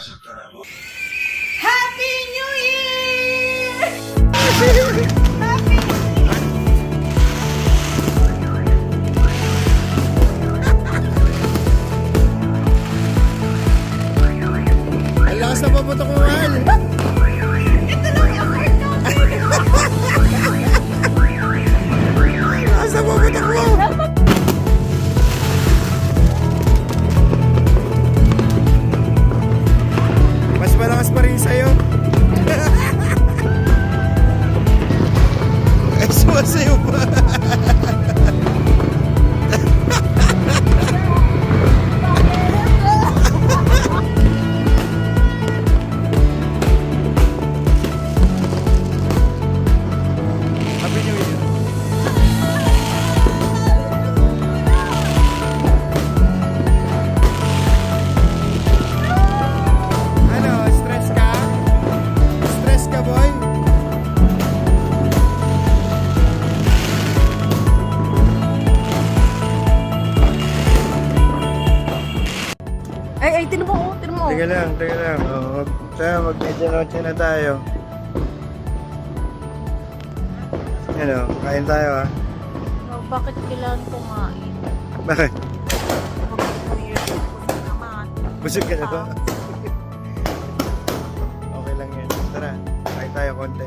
Happy New Year! Ang lakas na paputok mo, Mahal. Ito lang yung heart natin. Lakas na paputok mo. Mas malakas pa rin sa'yo. Ay, sumasayo pa. Happy New Year. Ano, stress ka? Stress ka, boy? Ay, tinan mo, tinan mo. Teka lang, teka lang. Oh, mag-medya-noche na tayo. Ano, kain tayo ah. Oh, bakit kailangan kumain? Bakit? New Year naman. Busog ka na ba? Okay lang yan. Tara, kain tayo konti.